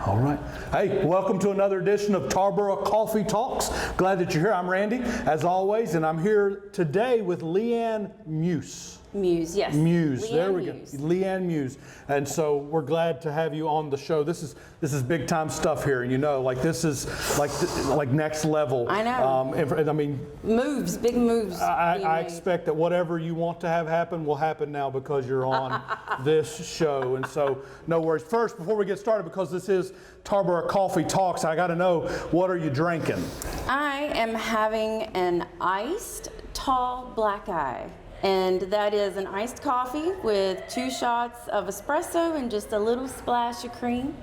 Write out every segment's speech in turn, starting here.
All right. Hey, welcome to another edition of Tarboro Coffee Talks. Glad that you're here. I'm Randy, as always, and I'm here today with Leigh Ann Muse. Muse, yes. Muse, Leigh there Ann we Muse. go. Leigh Ann Muse. And so we're glad to have you on the show. This is big time stuff here, and you know, like this is like next level. I know. And I mean, Moves, big moves. I expect that whatever you want to have happen will happen now because you're on this show. And so, no worries. First, before we get started, because this is Tarboro Coffee Talks, I got to know, what are you drinking? I am having an iced tall black eye. And that is an iced coffee with 2 shots of espresso and just a little splash of cream,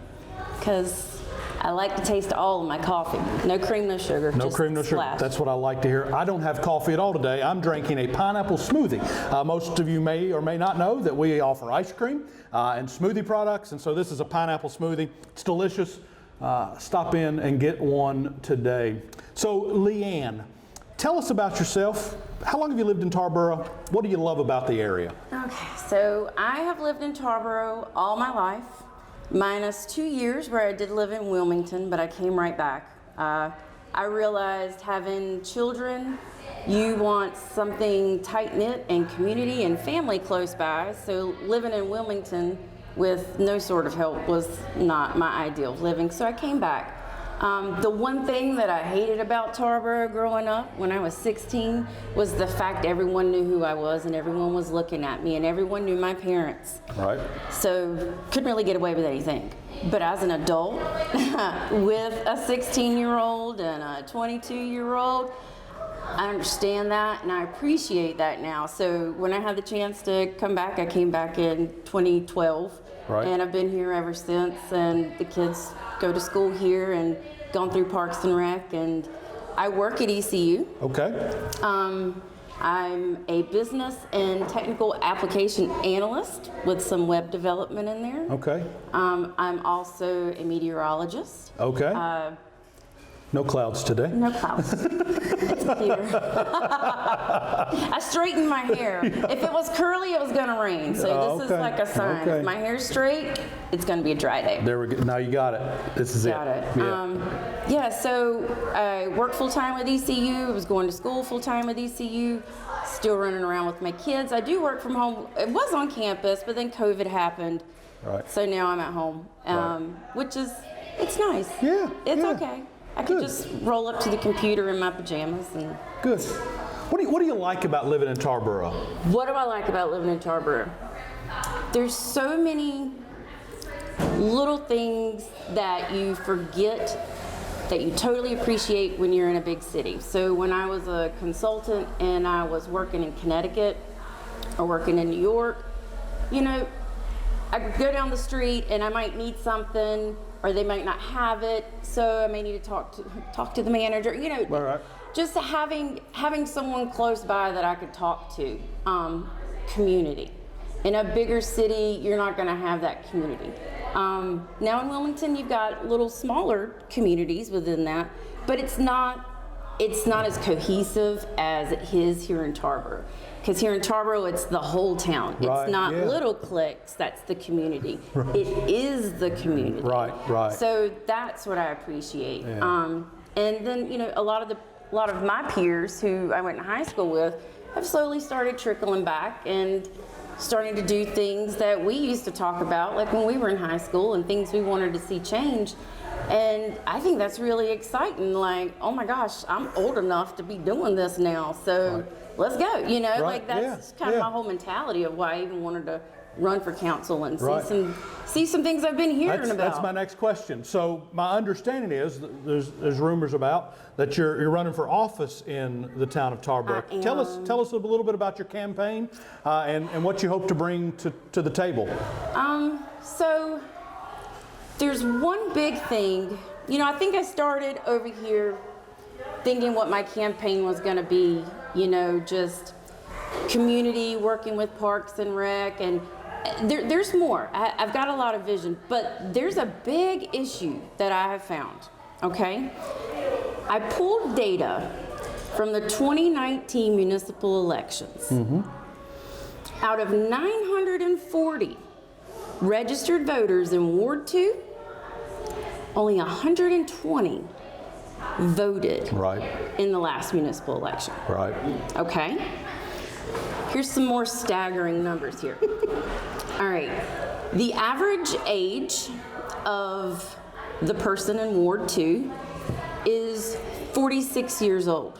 because I like to taste all of my coffee. No cream, no sugar. No just cream, no sugar. splash. That's what I like to hear. I don't have coffee at all today. I'm drinking a pineapple smoothie. Most of you may or may not know that we offer ice cream and smoothie products, and so this is a pineapple smoothie. It's delicious. Stop in and get one today. So, Leigh Ann, tell us about yourself. How long have you lived in Tarboro? What do you love about the area? Okay, so I have lived in Tarboro all my life, minus 2 years where I did live in Wilmington, but I came right back. I realized having children, you want something tight-knit and community and family close by, so living in Wilmington with no sort of help was not my ideal of living, so I came back. The one thing that I hated about Tarboro growing up when I was 16 was the fact everyone knew who I was and everyone was looking at me and everyone knew my parents. Right. So couldn't really get away with anything. But as an adult with a 16-year-old and a 22-year-old, I understand that and I appreciate that now. So when I had the chance to come back, I came back in 2012. Right. And I've been here ever since, and the kids go to school here and gone through Parks and Rec, and I work at ECU. Okay. I'm a business and technical application analyst with some web development in there. Okay. I'm also a meteorologist. Okay. No clouds today. No clouds. It's clear. I straightened my hair. If it was curly, it was going to rain. So this is like a sign. Okay. If my hair's straight, it's going to be a dry day. There we go. Now you got it. This is Got it. Yeah, so I worked full-time with ECU. I was going to school full-time with ECU. Still running around with my kids. I do work from home. It was on campus, but then COVID happened. Right. So now I'm at home, which is, it's nice. Yeah. It's okay. I could Good. just roll up to the computer in my pajamas and... Good. What do you like about living in Tarboro? What do I like about living in Tarboro? There's so many little things that you forget that you totally appreciate when you're in a big city. So when I was a consultant and I was working in Connecticut or working in New York, you know, I could go down the street and I might need something or they might not have it, so I may need to talk to the manager, you know. All right. Just having someone close by that I could talk to, community. In a bigger city, you're not gonna have that community. Now in Wilmington, you've got little smaller communities within that, but it's not as cohesive as it is here in Tarboro. Because here in Tarboro, it's the whole town. Right, it's not yeah. little cliques, that's the community. Right. It is the community. Right. So that's what I appreciate. Yeah. And then, you know, a lot of my peers who I went to high school with have slowly started trickling back and starting to do things that we used to talk about, like when we were in high school and things we wanted to see change. And I think that's really exciting. Like, oh my gosh, I'm old enough to be doing this now, so let's go. You know, Right. like that's kind of my whole mentality of why I even wanted to run for council and see some things I've been hearing about. That's my next question. So my understanding is that there's rumors about that you're running for office in the town of Tarboro. Tell us a little bit about your campaign and what you hope to bring to the table. So there's one big thing. You know, I think I started over here thinking what my campaign was going to be. You know, just community, working with Parks and Rec, and there's more. I've got a lot of vision, but there's a big issue that I have found, okay? I pulled data from the 2019 municipal elections. Out of 940 registered voters in Ward 2, only 120 voted Right, in the last municipal election. right. Okay? Here's some more staggering numbers here. All right. The average age of the person in Ward 2 is 46 years old.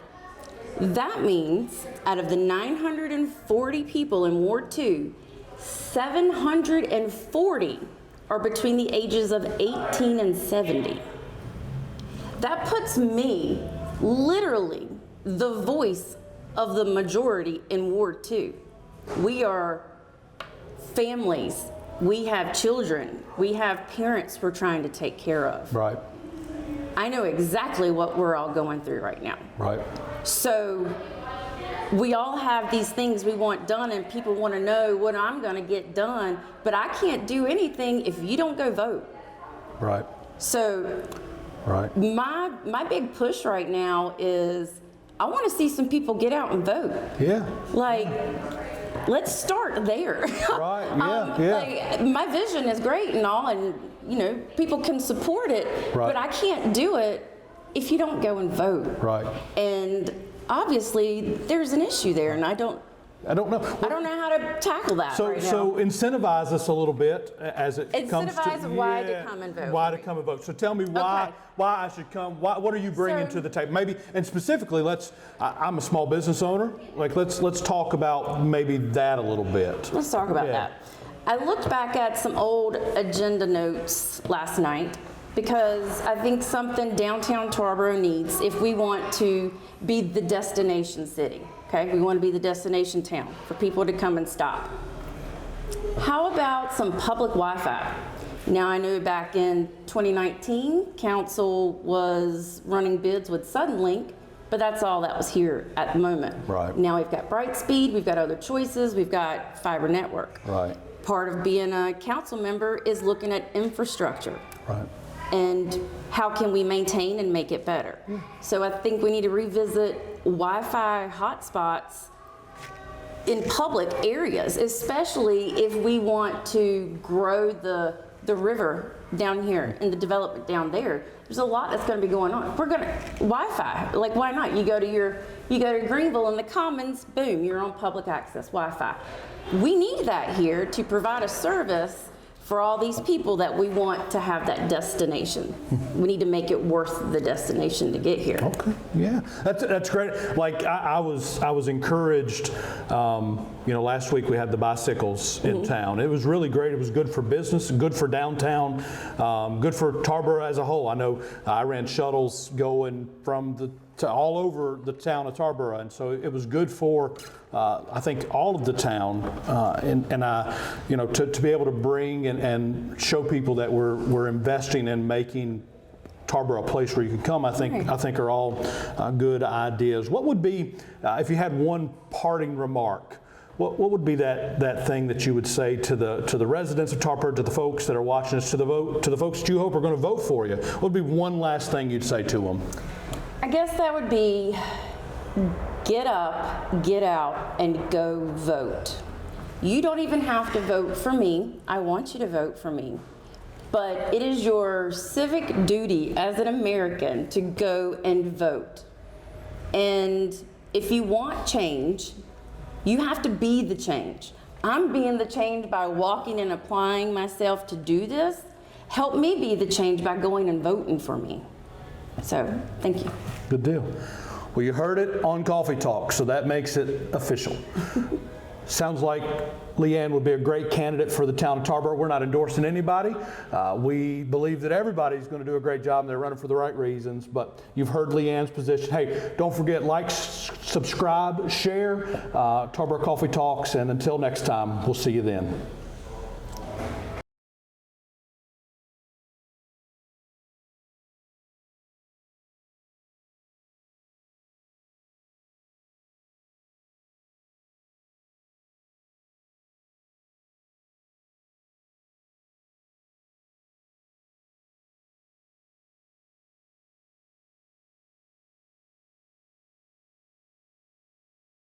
That means out of the 940 people in Ward 2, 740 are between the ages of 18 and 70. That puts me literally the voice of the majority in Ward 2. We are families, we have children, we have parents we're trying to take care of. Right, I know exactly what we're all going through right now. right. So we all have these things we want done, and people want to know what I'm going to get done, but I can't do anything if you don't go vote. Right, So right. my big push right now is I want to see some people get out and vote. Yeah, Like, let's start there. right, yeah. Like, my vision is great and all, and you know, people can support it, Right. but I can't do it if you don't go and vote. Right. And obviously, there's an issue there, and I don't know. know how to tackle that So, right now. so incentivize us a little bit as it comes to Incentivize why to come and vote. Why to come and vote. So tell me why Okay. why I should come. What are you bringing So- to the table? Maybe, and specifically, I'm a small business owner. Like let's talk about maybe that a little bit. Let's talk about Yeah. that. I looked back at some old agenda notes last night because I think something downtown Tarboro needs if we want to be the destination city. Okay, we want to be the destination town for people to come and stop. How about some public Wi-Fi? Now I know back in 2019, council was running bids with Suddenlink, but that's all that was here at the moment. Right. Now we've got Brightspeed, we've got other choices, we've got fiber network. Right. Part of being a council member is looking at infrastructure Right. and how can we maintain and make it better. So I think we need to revisit Wi-Fi hotspots in public areas, especially if we want to grow the river down here and the development down there. There's a lot that's going to be going on. We're going to Wi-Fi. Like, why not? You go to Greenville in the Commons, boom, you're on public access Wi-Fi. We need that here to provide a service for all these people that we want to have that destination. We need to make it worth the destination to get here. Okay, yeah, that's great. Like I was encouraged. Last week we had the bicycles in town. It was really great. It was good for business, good for downtown, good for Tarboro as a whole. I know I ran shuttles going from to all over the town of Tarboro, and so it was good for I think all of the town, to be able to bring and show people that we're investing in making Tarboro a place where you can come. I think are all good ideas. What would be if you had one parting remark? What would be that thing that you would say to the residents of Tarboro, to the folks that are watching us, to the folks that you hope are going to vote for you? What would be one last thing you'd say to them? I guess that would be get up, get out, and go vote. You don't even have to vote for me. I want you to vote for me. But it is your civic duty as an American to go and vote. And if you want change, you have to be the change. I'm being the change by walking and applying myself to do this. Help me be the change by going and voting for me. So, thank you. Good deal. Well, you heard it on Coffee Talk, so that makes it official. Sounds like Leigh Ann would be a great candidate for the town of Tarboro. We're not endorsing anybody. We believe that everybody's going to do a great job and they're running for the right reasons, but you've heard Leigh Ann's position. Hey, don't forget, like, subscribe, share Tarboro Coffee Talks, and until next time, we'll see you then.